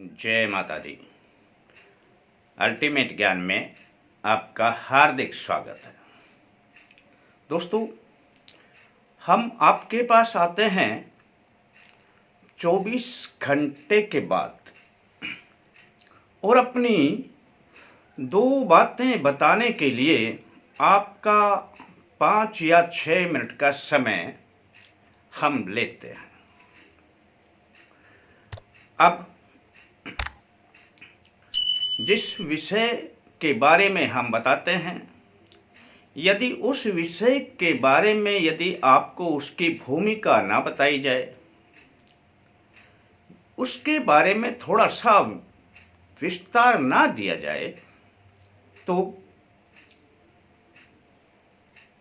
जय माता दी। अल्टीमेट ज्ञान में आपका हार्दिक स्वागत है। दोस्तों, हम आपके पास आते हैं 24 घंटे के बाद और अपनी दो बातें बताने के लिए आपका 5 या 6 मिनट का समय हम लेते हैं। अब जिस विषय के बारे में हम बताते हैं, यदि उस विषय के बारे में यदि आपको उसकी भूमिका ना बताई जाए, उसके बारे में थोड़ा सा विस्तार ना दिया जाए, तो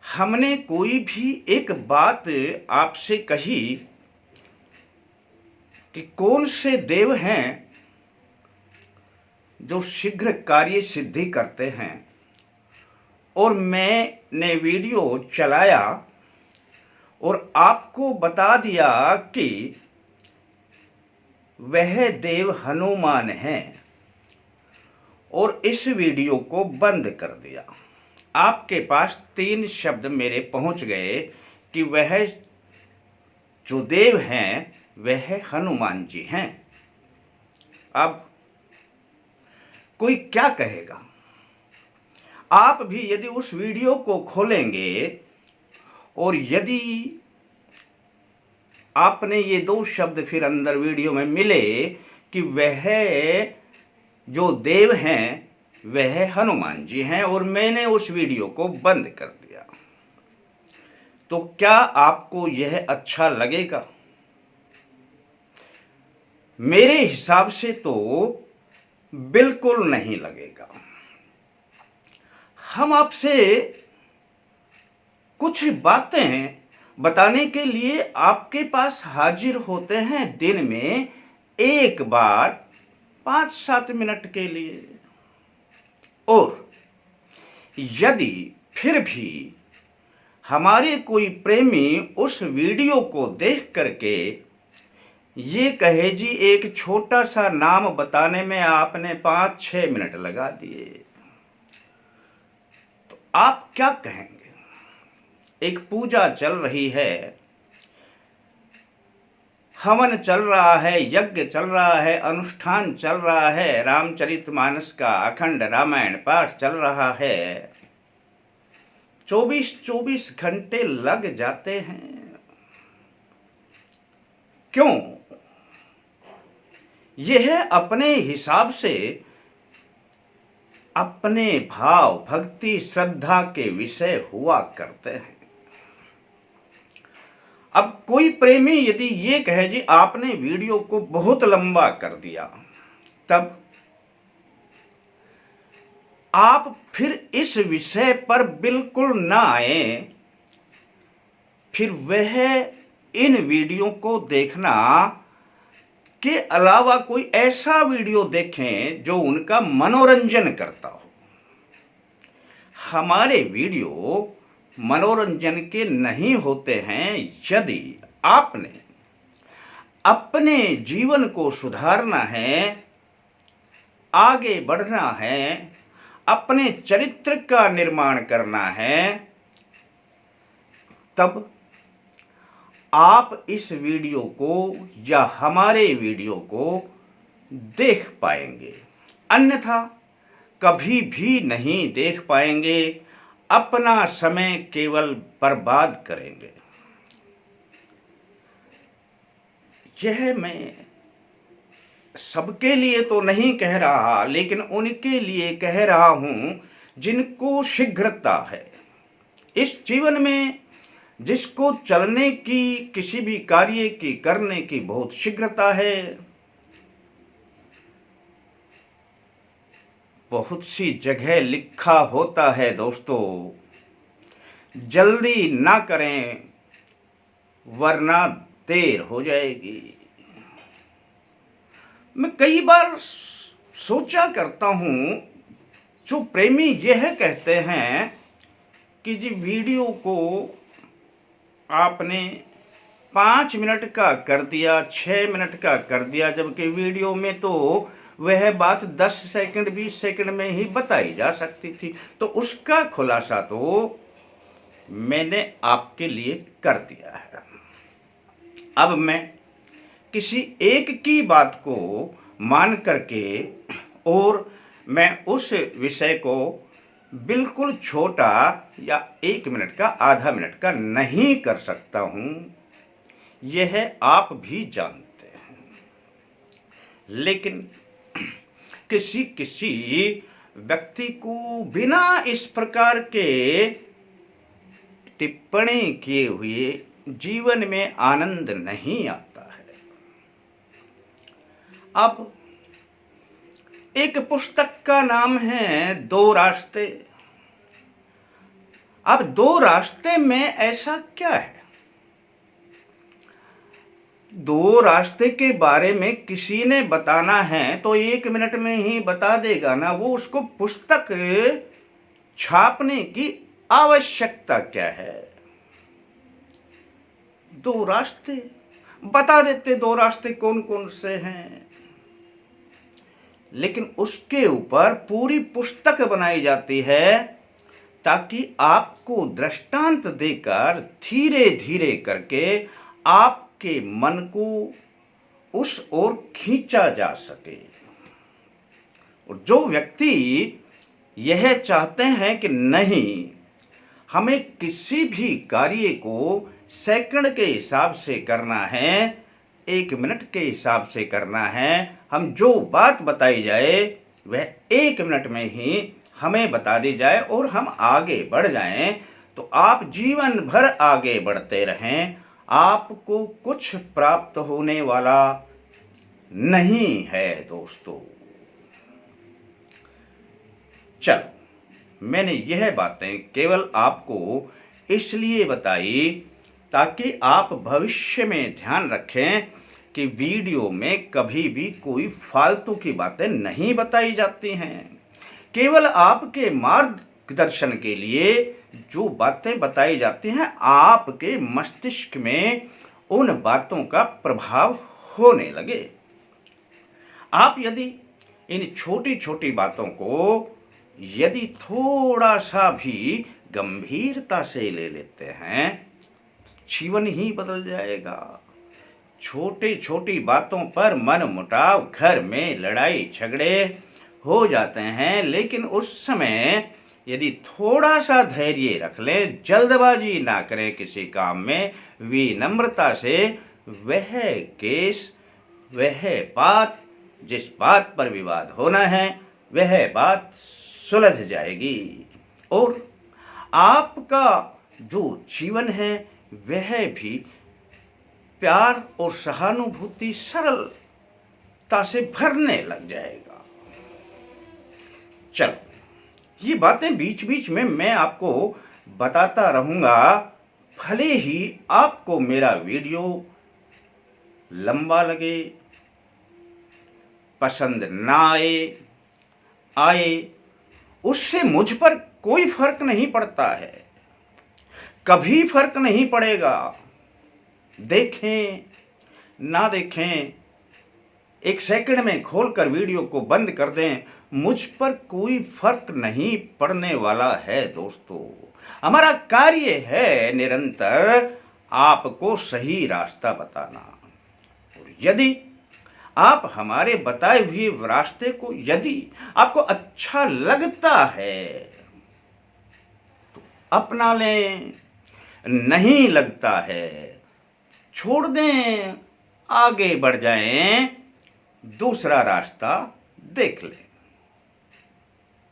हमने कोई भी एक बात आपसे कही कि कौन से देव हैं जो शीघ्र कार्य सिद्धि करते हैं, और मैंने वीडियो चलाया और आपको बता दिया कि वह देव हनुमान हैं और इस वीडियो को बंद कर दिया। आपके पास 3 शब्द मेरे पहुंच गए कि वह जो देव हैं वह हनुमान जी हैं। अब कोई क्या कहेगा? आप भी यदि उस वीडियो को खोलेंगे और यदि आपने ये 2 शब्द फिर अंदर वीडियो में मिले कि वह जो देव हैं वह हनुमान जी हैं और मैंने उस वीडियो को बंद कर दिया, तो क्या आपको यह अच्छा लगेगा? मेरे हिसाब से तो बिल्कुल नहीं लगेगा। हम आपसे कुछ बातें बताने के लिए आपके पास हाजिर होते हैं दिन में एक बार 5-7 मिनट के लिए, और यदि फिर भी हमारे कोई प्रेमी उस वीडियो को देख करके ये कहे जी एक छोटा सा नाम बताने में आपने 5-6 मिनट लगा दिए, तो आप क्या कहेंगे? एक पूजा चल रही है, हवन चल रहा है, यज्ञ चल रहा है, अनुष्ठान चल रहा है, रामचरितमानस का अखंड रामायण पाठ चल रहा है, 24 घंटे लग जाते हैं। क्यों? यह अपने हिसाब से अपने भाव, भक्ति, श्रद्धा के विषय हुआ करते हैं। अब कोई प्रेमी यदि ये कहे जी आपने वीडियो को बहुत लंबा कर दिया, तब आप फिर इस विषय पर बिल्कुल ना आए। फिर वह इन वीडियो को देखना के अलावा कोई ऐसा वीडियो देखें जो उनका मनोरंजन करता हो। हमारे वीडियो मनोरंजन के नहीं होते हैं। यदि आपने अपने जीवन को सुधारना है, आगे बढ़ना है, अपने चरित्र का निर्माण करना है, तब आप इस वीडियो को या हमारे वीडियो को देख पाएंगे, अन्यथा कभी भी नहीं देख पाएंगे। अपना समय केवल बर्बाद करेंगे। यह मैं सबके लिए तो नहीं कह रहा, लेकिन उनके लिए कह रहा हूं जिनको शीघ्रता है इस जीवन में, जिसको चलने की, किसी भी कार्य की करने की बहुत शीघ्रता है। बहुत सी जगह लिखा होता है दोस्तों, जल्दी ना करें वरना देर हो जाएगी। मैं कई बार सोचा करता हूं, जो प्रेमी यह कहते हैं कि जी वीडियो को आपने 5 मिनट का कर दिया, 6 मिनट का कर दिया, जबकि वीडियो में तो वह बात 10 सेकंड 20 सेकंड में ही बताई जा सकती थी। तो उसका खुलासा तो मैंने आपके लिए कर दिया है। अब मैं किसी एक की बात को मान करके और मैं उस विषय को बिल्कुल छोटा या 1 मिनट का, आधा मिनट का नहीं कर सकता हूं, यह आप भी जानते हैं। लेकिन किसी किसी व्यक्ति को बिना इस प्रकार के टिप्पणी किए हुए जीवन में आनंद नहीं आता है। अब एक पुस्तक का नाम है दो रास्ते। अब दो रास्ते में ऐसा क्या है? दो रास्ते के बारे में किसी ने बताना है तो 1 मिनट में ही बता देगा ना, वो उसको पुस्तक छापने की आवश्यकता क्या है? दो रास्ते बता देते, दो रास्ते कौन कौन से हैं, लेकिन उसके ऊपर पूरी पुस्तक बनाई जाती है ताकि आपको दृष्टांत देकर धीरे धीरे करके आपके मन को उस ओर खींचा जा सके। और जो व्यक्ति यह चाहते हैं कि नहीं, हमें किसी भी कार्य को सेकंड के हिसाब से करना है, 1 मिनट के हिसाब से करना है, हम जो बात बताई जाए वह 1 मिनट में ही हमें बता दी जाए और हम आगे बढ़ जाएं, तो आप जीवन भर आगे बढ़ते रहें, आपको कुछ प्राप्त होने वाला नहीं है दोस्तों। चलो, मैंने यह बातें केवल आपको इसलिए बताई ताकि आप भविष्य में ध्यान रखें कि वीडियो में कभी भी कोई फालतू की बातें नहीं बताई जाती हैं। केवल आपके मार्गदर्शन के लिए जो बातें बताई जाती हैं, आपके मस्तिष्क में उन बातों का प्रभाव होने लगे। आप यदि इन छोटी छोटी बातों को यदि थोड़ा सा भी गंभीरता से ले लेते हैं, जीवन ही बदल जाएगा। छोटी छोटी बातों पर मनमुटाव, घर में लड़ाई झगड़े हो जाते हैं, लेकिन उस समय यदि थोड़ा सा धैर्य रख लें, जल्दबाजी ना करें किसी काम में, विनम्रता से वह केस, वह बात, जिस बात पर विवाद होना है, वह बात सुलझ जाएगी और आपका जो जीवन है वह भी प्यार और सहानुभूति, सरलता से भरने लग जाएगा। चलो, ये बातें बीच बीच में मैं आपको बताता रहूंगा, भले ही आपको मेरा वीडियो लंबा लगे, पसंद ना आए, उससे मुझ पर कोई फर्क नहीं पड़ता है, कभी फर्क नहीं पड़ेगा। देखें ना देखें, 1 सेकंड में खोलकर वीडियो को बंद कर दें, मुझ पर कोई फर्क नहीं पड़ने वाला है दोस्तों। हमारा कार्य है निरंतर आपको सही रास्ता बताना, और यदि आप हमारे बताए हुए रास्ते को यदि आपको अच्छा लगता है तो अपना लें, नहीं लगता है छोड़ दें, आगे बढ़ जाएं, दूसरा रास्ता देख लें।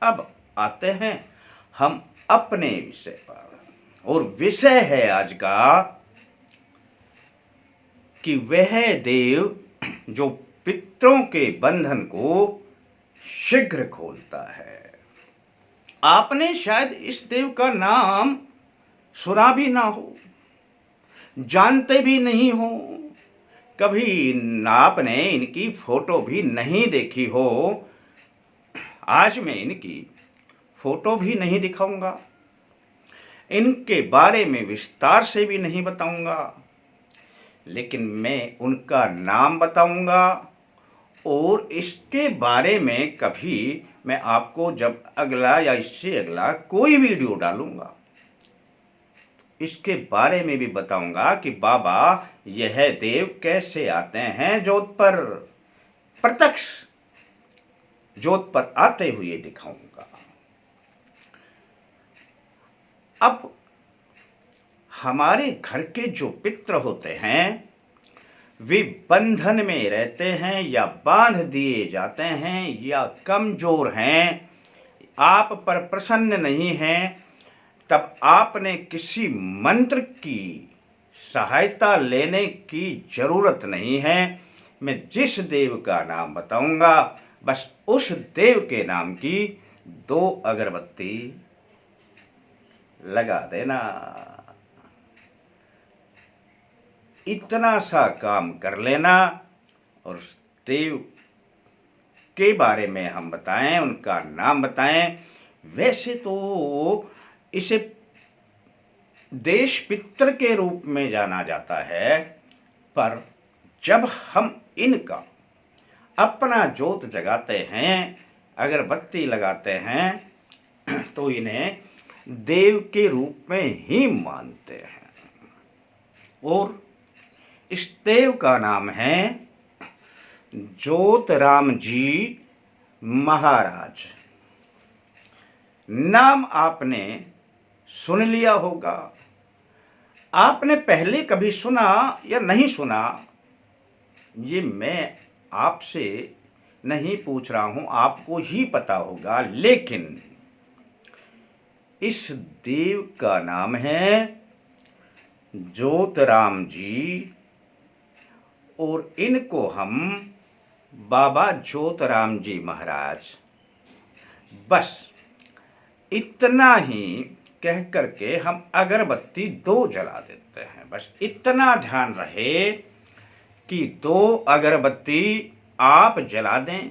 अब आते हैं हम अपने विषय पर, और विषय है आज का कि वह देव जो पितरों के बंधन को शीघ्र खोलता है। आपने शायद इस देव का नाम सुना भी ना हो, जानते भी नहीं हो, कभी आपने इनकी फोटो भी नहीं देखी हो। आज मैं इनकी फोटो भी नहीं दिखाऊंगा, इनके बारे में विस्तार से भी नहीं बताऊंगा, लेकिन मैं उनका नाम बताऊंगा और इसके बारे में कभी मैं आपको जब अगला या इससे अगला कोई वीडियो डालूंगा, इसके बारे में भी बताऊंगा कि बाबा यह देव कैसे आते हैं जोत पर, प्रत्यक्ष जोत पर आते हुए दिखाऊंगा। अब हमारे घर के जो पितृ होते हैं वे बंधन में रहते हैं या बांध दिए जाते हैं या कमजोर हैं, आप पर प्रसन्न नहीं हैं, तब आपने किसी मंत्र की सहायता लेने की जरूरत नहीं है। मैं जिस देव का नाम बताऊंगा बस उस देव के नाम की 2 अगरबत्ती लगा देना। इतना सा काम कर लेना और उस देव के बारे में हम बताएं, उनका नाम बताएं। वैसे तो इसे देश पित्र के रूप में जाना जाता है, पर जब हम इनका अपना जोत जगाते हैं, अगरबत्ती लगाते हैं, तो इन्हें देव के रूप में ही मानते हैं। और इस देव का नाम है ज्योतराम जी महाराज। नाम आपने सुन लिया होगा। आपने पहले कभी सुना या नहीं सुना, ये मैं आपसे नहीं पूछ रहा हूं, आपको ही पता होगा। लेकिन इस देव का नाम है ज्योतराम जी और इनको हम बाबा ज्योतराम जी महाराज, बस इतना ही कह करके हम अगरबत्ती 2 जला देते हैं। बस इतना ध्यान रहे कि 2 अगरबत्ती आप जला दें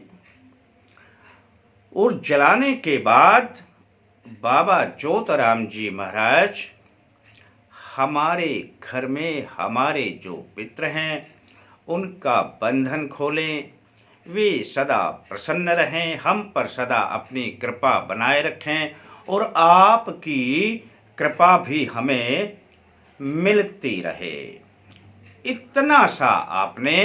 और जलाने के बाद बाबा ज्योतराम जी महाराज हमारे घर में हमारे जो पितृ हैं उनका बंधन खोलें, वे सदा प्रसन्न रहें, हम पर सदा अपनी कृपा बनाए रखें और आपकी कृपा भी हमें मिलती रहे। इतना सा आपने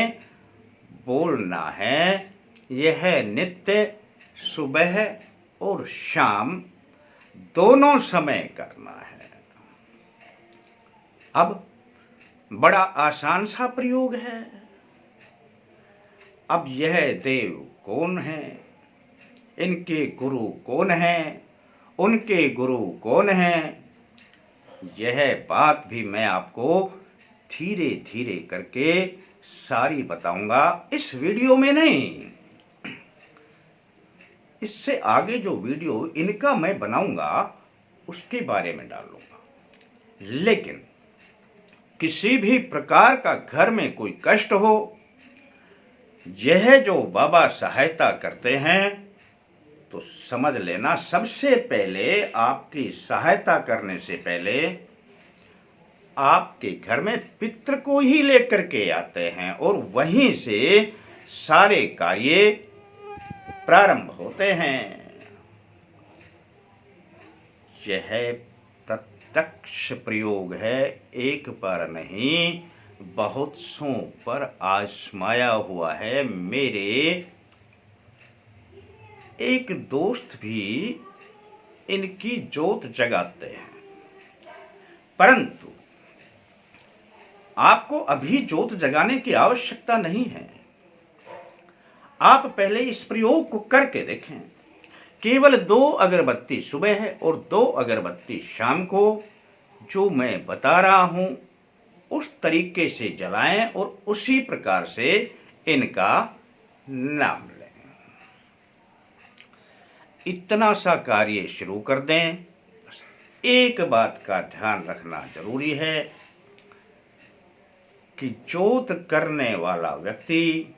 बोलना है। यह नित्य सुबह और शाम दोनों समय करना है। अब बड़ा आसान सा प्रयोग है। अब यह देव कौन है, इनके गुरु कौन हैं, उनके गुरु कौन हैं, यह बात भी मैं आपको धीरे धीरे करके सारी बताऊंगा। इस वीडियो में नहीं, इससे आगे जो वीडियो इनका मैं बनाऊंगा उसके बारे में डालूंगा। लेकिन किसी भी प्रकार का घर में कोई कष्ट हो, यह जो बाबा सहायता करते हैं, तो समझ लेना सबसे पहले आपकी सहायता करने से पहले आपके घर में पितृ को ही लेकर के आते हैं और वहीं से सारे कार्य प्रारंभ होते हैं। यह प्रत्यक्ष प्रयोग है, एक पर नहीं बहुत सौ पर आजमाया हुआ है। मेरे एक दोस्त भी इनकी जोत जगाते हैं, परंतु आपको अभी जोत जगाने की आवश्यकता नहीं है। आप पहले इस प्रयोग को करके देखें। केवल 2 अगरबत्ती सुबह है और 2 अगरबत्ती शाम को, जो मैं बता रहा हूं उस तरीके से जलाएं और उसी प्रकार से इनका नाम लें। इतना सा कार्य शुरू कर दें। एक बात का ध्यान रखना जरूरी है कि जोत करने वाला व्यक्ति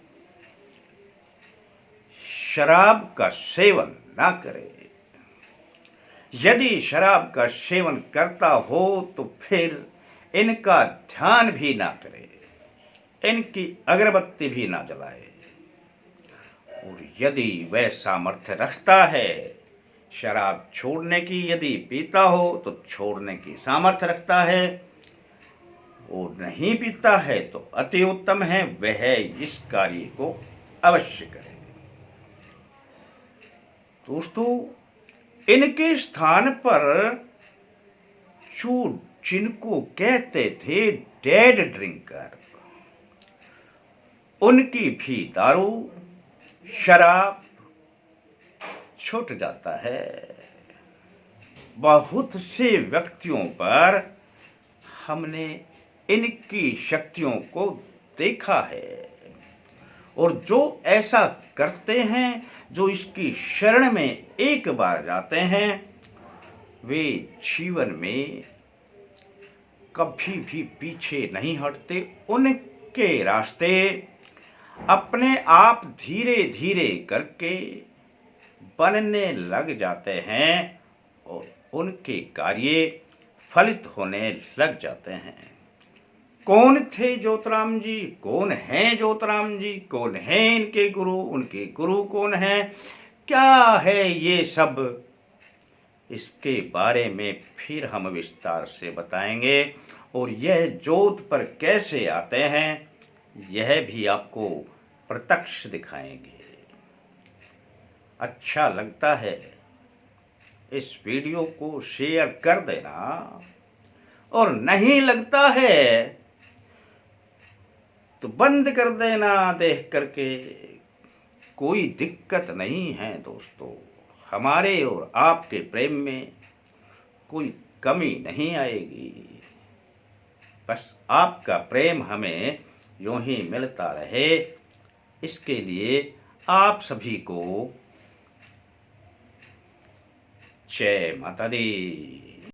शराब का सेवन ना करे। यदि शराब का सेवन करता हो तो फिर इनका ध्यान भी ना करे। इनकी अगरबत्ती भी ना जलाए। और यदि वह सामर्थ्य रखता है शराब छोड़ने की, यदि पीता हो तो छोड़ने की सामर्थ्य रखता है, और नहीं पीता है तो अति उत्तम है, वह इस कार्य को अवश्य करे। दोस्तों, इनके स्थान पर जो जिनको कहते थे डेड ड्रिंकर, उनकी भी दारू शराब छूट जाता है। बहुत से व्यक्तियों पर हमने इनकी शक्तियों को देखा है, और जो ऐसा करते हैं, जो इसकी शरण में एक बार जाते हैं, वे जीवन में कभी भी पीछे नहीं हटते। उनके रास्ते अपने आप धीरे धीरे करके बनने लग जाते हैं, और उनके कार्य फलित होने लग जाते हैं। कौन थे ज्योतिराम जी? कौन हैं ज्योतिराम जी? कौन हैं इनके गुरु? उनके गुरु कौन हैं? क्या है ये सब? इसके बारे में फिर हम विस्तार से बताएंगे, और यह ज्योत पर कैसे आते हैं यह भी आपको प्रत्यक्ष दिखाएंगे। अच्छा लगता है इस वीडियो को शेयर कर देना, और नहीं लगता है तो बंद कर देना देख करके। कोई दिक्कत नहीं है दोस्तों, हमारे और आपके प्रेम में कोई कमी नहीं आएगी। बस आपका प्रेम हमें यूं ही मिलता रहे, इसके लिए आप सभी को जय माता दी।